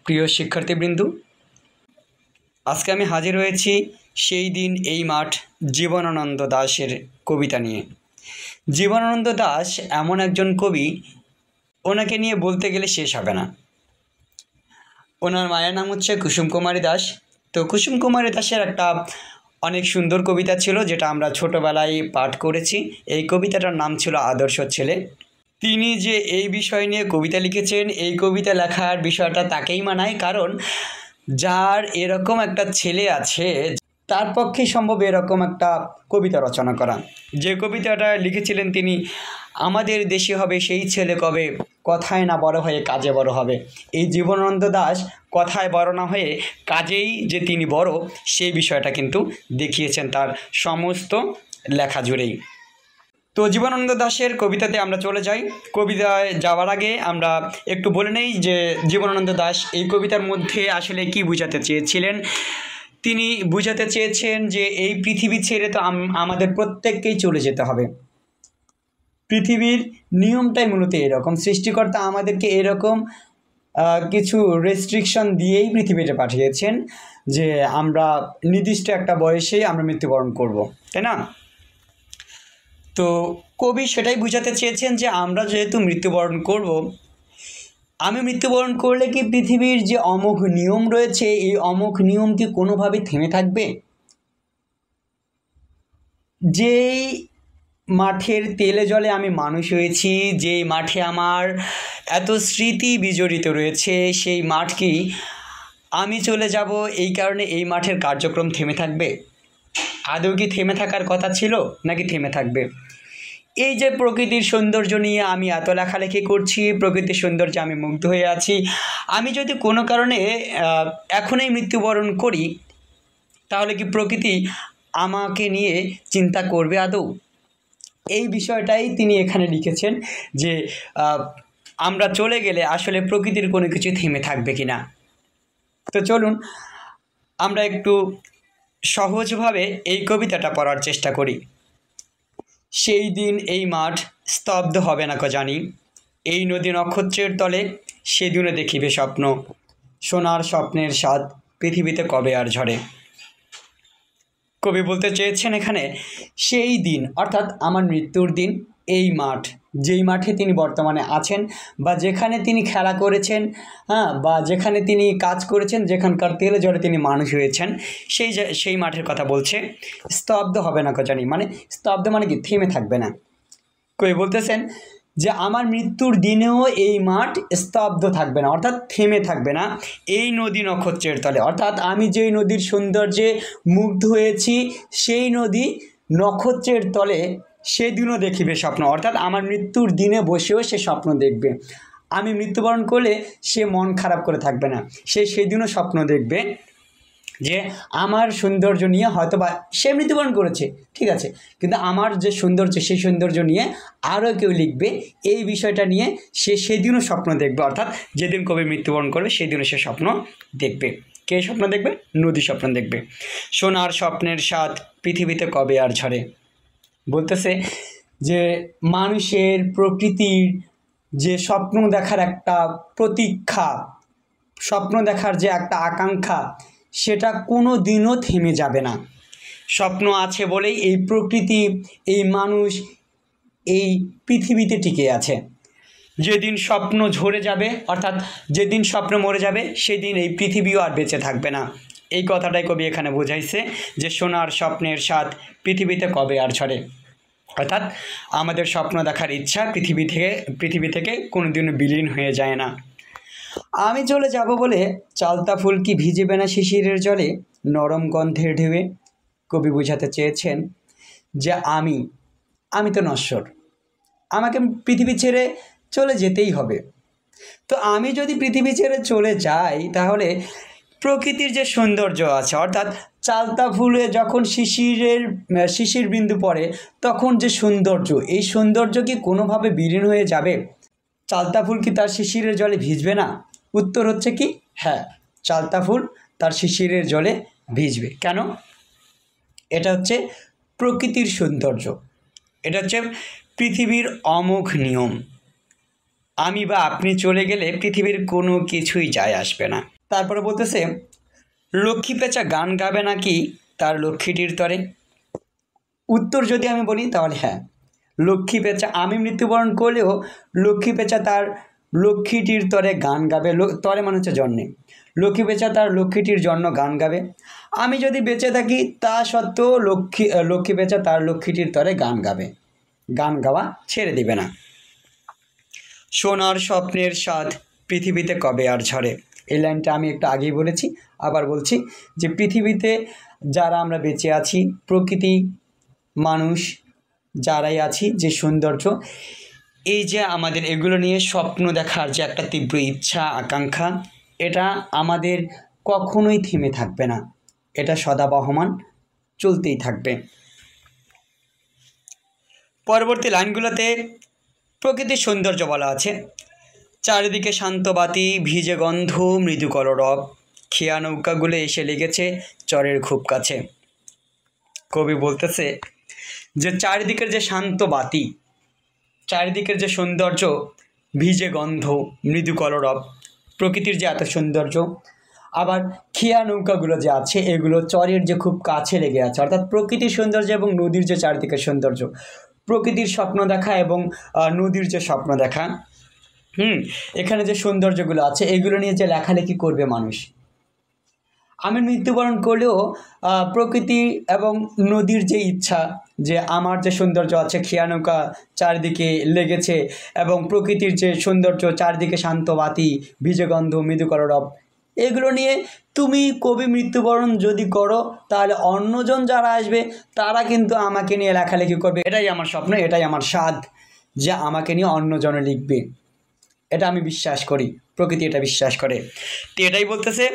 প্রিয় শিক্ষার্থীবৃন্দ, আজকে আমি হাজির হয়েছি সেই দিন এই মাঠ জীবনানন্দ দাশের কবিতা নিয়ে। জীবনানন্দ দাশ এমন একজন কবি, ওনাকে নিয়ে বলতে গেলে শেষ হবে না। ওনার মায়ের নাম হচ্ছে কুসুম কুমারী দাস। তো কুসুম কুমারী দাসের একটা অনেক সুন্দর কবিতা ছিল, যেটা আমরা ছোটোবেলায় পাঠ করেছি। এই কবিতাটার নাম ছিল আদর্শ ছেলে। তিনি যে এই বিষয় নিয়ে কবিতা লিখেছেন, এই কবিতা লেখার বিষয়টা তাকেই মানায়, কারণ যার এরকম একটা ছেলে আছে তার পক্ষেই সম্ভব এরকম একটা কবিতা রচনা করা। যে কবিতাটা লিখেছিলেন তিনি, আমাদের দেশে হবে সেই ছেলে কবে, কথায় না বড় হয়ে কাজে বড় হবে। এই জীবনানন্দ দাশ কথায় বড় না হয়ে কাজেই যে তিনি বড়, সেই বিষয়টা কিন্তু দেখিয়েছেন তার সমস্ত লেখা জুড়েই। তো জীবনানন্দ দাশের কবিতাতে আমরা চলে যাই। কবিতায় যাওয়ার আগে আমরা একটু বলে নেই যে জীবনানন্দ দাশ এই কবিতার মধ্যে আসলে কি বোঝাতে চেয়েছিলেন। তিনি বোঝাতে চেয়েছেন যে এই পৃথিবী ছেড়ে তো আমাদের প্রত্যেককেই চলে যেতে হবে। পৃথিবীর নিয়মটাই মূলত এরকম, সৃষ্টিকর্তা আমাদেরকে এরকম কিছু রেস্ট্রিকশন দিয়েই পৃথিবীতে পাঠিয়েছেন যে আমরা নির্দিষ্ট একটা বয়সেই আমরা মৃত্যুবরণ করব, তাই না? তো কবি সেটাই বোঝাতে চেয়েছেন যে আমরা যেহেতু মৃত্যুবরণ করব, আমি মৃত্যুবরণ করলে কি পৃথিবীর যে অমোঘ নিয়ম রয়েছে, এই অমোঘ নিয়ম কি কোনোভাবে থেমে থাকবে? যেই মাঠের তেলে জলে আমি মানুষ হয়েছি, যেই মাঠে আমার এত স্মৃতি বিজড়িত রয়েছে, সেই মাঠ কি আমি চলে যাব এই কারণে এই মাঠের কার্যক্রম থেমে থাকবে? আদৌ কি থেমে থাকার কথা ছিল, নাকি থেমে থাকবে? এই যে প্রকৃতির সৌন্দর্য নিয়ে আমি এত লেখালেখি করছি, প্রকৃতির সৌন্দর্যে আমি মুগ্ধ হয়ে আছি, আমি যদি কোনো কারণে এখনই মৃত্যুবরণ করি, তাহলে কি প্রকৃতি আমাকে নিয়ে চিন্তা করবে আদৌ? এই বিষয়টাই তিনি এখানে লিখেছেন যে আমরা চলে গেলে আসলে প্রকৃতির কোনো কিছু থেমে থাকবে কি না। তো চলুন আমরা একটু সহজভাবে এই কবিতাটা পড়ার চেষ্টা করি। সেই দিন এই মাঠ স্তব্ধ হবে না কো জানি, এই নদী নক্ষত্রের তলে সেদিনে দেখিবে স্বপ্ন, সোনার স্বপ্নের স্বাদ পৃথিবীতে কবে আর ঝরে। কবি বলতে চেয়েছেন এখানে সেই দিন, অর্থাৎ আমার মৃত্যুর দিন, এই মাঠ, যেই মাঠে তিনি বর্তমানে আছেন বা যেখানে তিনি খেলা করেছেন, বা যেখানে তিনি কাজ করেছেন, যেখানকার তেলে জলে তিনি মানুষ হয়েছেন, সেই মাঠের কথা বলছে। স্তব্ধ হবে না কো জানি, মানে স্তব্ধ মানে কি, থেমে থাকবে না। কবি বলতেছেন যে আমার মৃত্যুর দিনেও এই মাঠ স্তব্ধ থাকবে না, অর্থাৎ থেমে থাকবে না এই নদী নক্ষত্রের তলে। অর্থাৎ আমি যেই নদীর সৌন্দর্যে মুগ্ধ হয়েছি, সেই নদী নক্ষত্রের তলে সেদিনও দেখিবে স্বপ্ন। অর্থাৎ আমার মৃত্যুর দিনে বসেও সে স্বপ্ন দেখবে। আমি মৃত্যুবরণ করলে সে মন খারাপ করে থাকবে না, সেদিনও স্বপ্ন দেখবে যে আমার সৌন্দর্য নিয়ে হয়তো বা সে মৃত্যুবরণ করেছে, ঠিক আছে, কিন্তু আমার যে সৌন্দর্য, সেই সৌন্দর্য নিয়ে আরও কেউ লিখবে, এই বিষয়টা নিয়ে সে সেদিনও স্বপ্ন দেখবে। অর্থাৎ যেদিন কবি মৃত্যুবরণ করবে সেদিনও সে স্বপ্ন দেখবে। কে স্বপ্ন দেখবে? নদী স্বপ্ন দেখবে। সোনার স্বপ্নের স্বাদ পৃথিবীতে কবে আর ঝরে। বলতেছে যে মানুষের, প্রকৃতির যে স্বপ্ন দেখার একটা প্রতীক্ষা, স্বপ্ন দেখার যে একটা আকাঙ্ক্ষা, সেটা কোনো দিনও থেমে যাবে না। স্বপ্ন আছে বলেই এই প্রকৃতি, এই মানুষ এই পৃথিবীতে টিকে আছে। যেদিন স্বপ্ন ঝরে যাবে, অর্থাৎ যেদিন স্বপ্ন মরে যাবে, সেদিন এই পৃথিবীও আর বেঁচে থাকবে না। এই কথাটাই কবি এখানে বোঝাইছে যে সোনার স্বপ্নের স্বাদ পৃথিবীতে কবে আর ঝরে। অর্থাৎ আমাদের স্বপ্ন দেখার ইচ্ছা পৃথিবী থেকে কোনোদিনও বিলীন হয়ে যায় না। আমি চলে যাব বলে চালতা ফুল কি ভিজবে না শিশিরের জলে, নরম গন্ধের ঢেউয়ে। কবি বোঝাতে চেয়েছেন যে আমি তো নশ্বর, আমাকে পৃথিবী ছেড়ে চলে যেতেই হবে। তো আমি যদি পৃথিবী ছেড়ে চলে যাই, তাহলে প্রকৃতির যে সৌন্দর্য আছে, অর্থাৎ চালতা ফুলে যখন শিশির বিন্দু পড়ে, তখন যে সৌন্দর্য, এই সৌন্দর্য কি কোনোভাবে বিলীন হয়ে যাবে? চালতা ফুল কি তার শিশিরের জলে ভিজবে না? উত্তর হচ্ছে কি, হ্যাঁ, চালতা ফুল তার শিশিরের জলে ভিজবে। কেন? এটা হচ্ছে প্রকৃতির সৌন্দর্য, এটা হচ্ছে পৃথিবীর অমোঘ নিয়ম। আমি বা আপনি চলে গেলে পৃথিবীর কোনো কিছুই যায় আসবে না। তারপরে বলতেছে, লক্ষ্মী পেঁচা গান গাবে নাকি তার লক্ষ্মীটির তরে? উত্তর যদি আমি বলি তাহলে হ্যাঁ, লক্ষ্মী পেঁচা, আমি মৃত্যুবরণ করলেও লক্ষ্মী পেঁচা তার লক্ষ্মীটির তরে গান গাবে। তরে মানে হচ্ছে জন্যে। লক্ষ্মী পেঁচা তার লক্ষ্মীটির জন্য গান গাবে। আমি যদি বেঁচে থাকি তা সত্ত্বেও লক্ষ্মী পেঁচা তার লক্ষ্মীটির তরে গান গাবে, গান গাওয়া ছেড়ে দিবে না। সোনার স্বপ্নের স্বাদ পৃথিবীতে কবে আর ঝরে। এই লাইনটা আমি একটু আগেই বলেছি, আবার বলছি যে পৃথিবীতে যারা আমরা বেঁচে আছি, প্রকৃতি, মানুষ, যারাই আছি, যে সৌন্দর্য, এই যে আমাদের এগুলো নিয়ে স্বপ্ন দেখার যে একটা তীব্র ইচ্ছা আকাঙ্ক্ষা, এটা আমাদের কখনোই থেমে থাকবে না, এটা সদাবহমান চলতেই থাকবে। পরবর্তী লাইনগুলোতে প্রকৃতির সৌন্দর্য বলা আছে, চারিদিকে শান্ত বাতি, ভিজে গন্ধ, মৃদু কলরব, খেয়া নৌকাগুলো এসে লেগেছে চরের খুব কাছে। কবি বলতেছে যে চারিদিকের যে শান্ত বাতি, চারিদিকের যে সৌন্দর্য, ভিজে গন্ধ, মৃদু কলরব, প্রকৃতির যে এত সৌন্দর্য, আবার খেয়া নৌকাগুলো যে আছে এগুলো চরের যে খুব কাছে লেগে আছে, অর্থাৎ প্রকৃতির সৌন্দর্য এবং নদীর যে চারিদিকের সৌন্দর্য, প্রকৃতির স্বপ্ন দেখা এবং নদীর যে স্বপ্ন দেখা, এখানে যে সৌন্দর্যগুলো আছে এগুলো নিয়ে যে লেখালেখি করবে মানুষ। আমি মৃত্যুবরণ করলেও প্রকৃতি এবং নদীর যে ইচ্ছা, যে আমার যে সৌন্দর্য আছে, খেয়া নৌকা চারিদিকে লেগেছে এবং প্রকৃতির যে সৌন্দর্য, চারিদিকে শান্ত বাতি, ভিজে গন্ধ, মৃদু কলরব, এগুলো নিয়ে তুমি কবি মৃত্যুবরণ যদি করো তাহলে অন্যজন যারা আসবে তারা কিন্তু আমাকে নিয়ে লেখালেখি করবে। এটাই আমার স্বপ্ন, এটাই আমার স্বাদ, যে আমাকে নিয়ে অন্যজনে লিখবে। এটা আমি বিশ্বাস করি, প্রকৃতি এটা বিশ্বাস করে। তো এটাই বলতেছে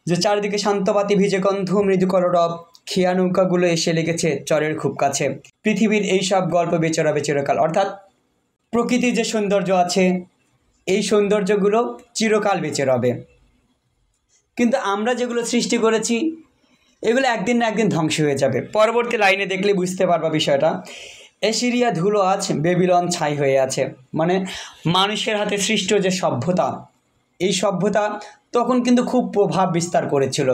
যে চারিদিকে শান্তবাতি, ভিজে গন্ধ, মৃদু কলরব, খেয়া নৌকাগুলো এসে লেগেছে চরের খুব কাছে। পৃথিবীর এই সব গল্প বেঁচে রবে চিরকাল, অর্থাৎ প্রকৃতির যে সৌন্দর্য আছে এই সৌন্দর্যগুলো চিরকাল বেঁচে রবে, কিন্তু আমরা যেগুলো সৃষ্টি করেছি এগুলো একদিন না একদিন ধ্বংস হয়ে যাবে। পরবর্তী লাইনে দেখলে বুঝতে পারবা বিষয়টা। এসিরিয়া ধুলো আজ, বেবিলন ছাই হয়ে আছে। মানে মানুষের হাতে সৃষ্ট যে সভ্যতা, এই সভ্যতা তখন কিন্তু খুব প্রভাব বিস্তার করেছিল।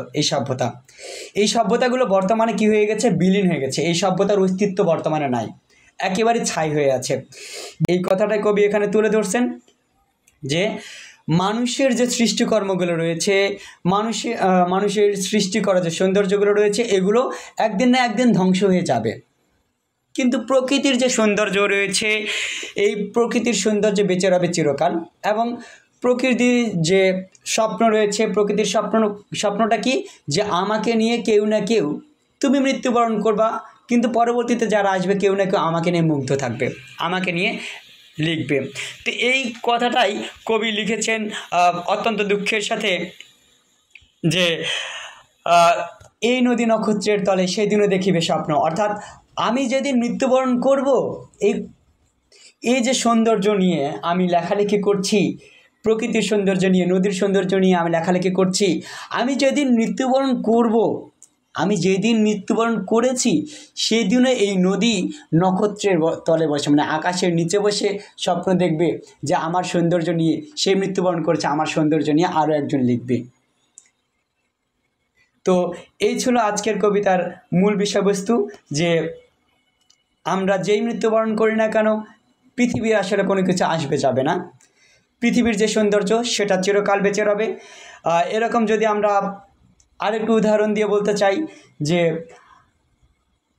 এই সভ্যতাগুলো বর্তমানে কি হয়ে গেছে, বিলীন হয়ে গেছে। এই সভ্যতার অস্তিত্ব বর্তমানে নাই, একেবারে ছাই হয়ে আছে। এই কথাটাই কবি এখানে তুলে ধরছেন যে মানুষের যে সৃষ্টিকর্মগুলো রয়েছে, মানুষের সৃষ্টি করা যে সৌন্দর্যগুলো রয়েছে এগুলো একদিন না একদিন ধ্বংস হয়ে যাবে, কিন্তু প্রকৃতির যে সৌন্দর্য রয়েছে এই প্রকৃতির সৌন্দর্য বেঁচে রবে চিরকাল। এবং প্রকৃতির যে স্বপ্ন রয়েছে, প্রকৃতির স্বপ্নটা কি, যে আমাকে নিয়ে কেউ না কেউ, তুমি মৃত্যুবরণ করবা কিন্তু পরবর্তীতে যারা আসবে কেউ না কেউ আমাকে নিয়ে মুগ্ধ থাকবে, আমাকে নিয়ে লিখবে। তো এই কথাটাই কবি লিখেছেন অত্যন্ত দুঃখের সাথে, যে এই নদী নক্ষত্রের তলে সেদিনও দেখিবে স্বপ্ন। অর্থাৎ আমি যেদিন মৃত্যুবরণ করব, এই যে সৌন্দর্য নিয়ে আমি লেখালেখি করছি, প্রকৃতির সৌন্দর্য নিয়ে, নদীর সৌন্দর্য নিয়ে আমি লেখালেখি করছি, আমি যেদিন মৃত্যুবরণ করব, আমি যেদিন মৃত্যুবরণ করেছি সেদিনও এই নদী নক্ষত্রের তলে বসে, মানে আকাশের নিচে বসে স্বপ্ন দেখবে যে আমার সৌন্দর্য নিয়ে সে মৃত্যুবরণ করেছে, আমার সৌন্দর্য নিয়ে আরও একজন লিখবে। তো এই ছিল আজকের কবিতার মূল বিষয়বস্তু, যে আমরা যেই মৃত্যুবরণ করি না কেন পৃথিবীর আসলে কোনো কিছু আসবে যাবে না, পৃথিবীর যে সৌন্দর্য সেটা চিরকাল বেঁচে রবে। এরকম যদি আমরা আরেকটু উদাহরণ দিয়ে বলতে চাই, যে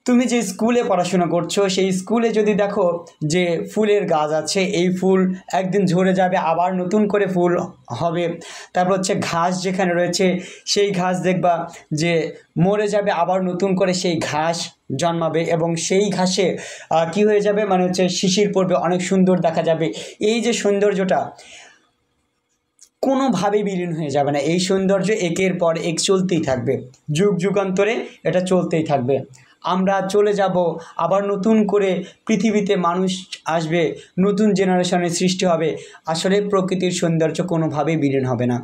তুমি যে স্কুলে পড়াশোনা করছো সেই স্কুলে যদি দেখো যে ফুলের গাছ আছে, এই ফুল একদিন ঝরে যাবে, আবার নতুন করে ফুল হবে। তারপর হচ্ছে ঘাস যেখানে রয়েছে সেই ঘাস দেখবা যে মরে যাবে, আবার নতুন করে সেই ঘাস জন্মাবে এবং সেই ঘাসে কি হয়ে যাবে, মানে হচ্ছে শিশির পড়বে, অনেক সুন্দর দেখা যাবে। এই যে সৌন্দর্যটা কোনোভাবেই বিলীন হয়ে যাবে না, এই সৌন্দর্য একের পর এক চলতেই থাকবে, যুগ যুগান্তরে এটা চলতেই থাকবে। আমরা চলে যাব, আবার নতুন করে পৃথিবীতে মানুষ আসবে, নতুন জেনারেশনের সৃষ্টি হবে। আসলে প্রকৃতির সৌন্দর্য কোনোভাবেই বিলীন হবে না,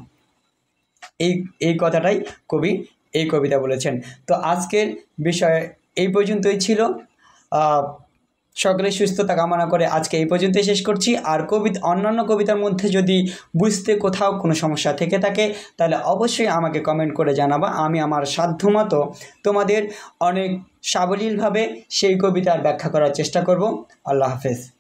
এই কথাটাই কবি এই কবিতা বলেছেন। তো আজকের বিষয় এই পর্যন্তই ছিল। সকলের সুস্থতা কামনা করে আজকে এই পর্যন্ত শেষ করছি। আর অন্যান্য কবিতার মধ্যে যদি বুঝতে কোথাও কোনো সমস্যা থেকে থাকে তাহলে অবশ্যই আমাকে কমেন্ট করে জানাবা। আমি আমার সাধ্যমতো তোমাদের অনেক সাবলীলভাবে সেই কবিতার ব্যাখ্যা করার চেষ্টা করব। আল্লাহ হাফেজ।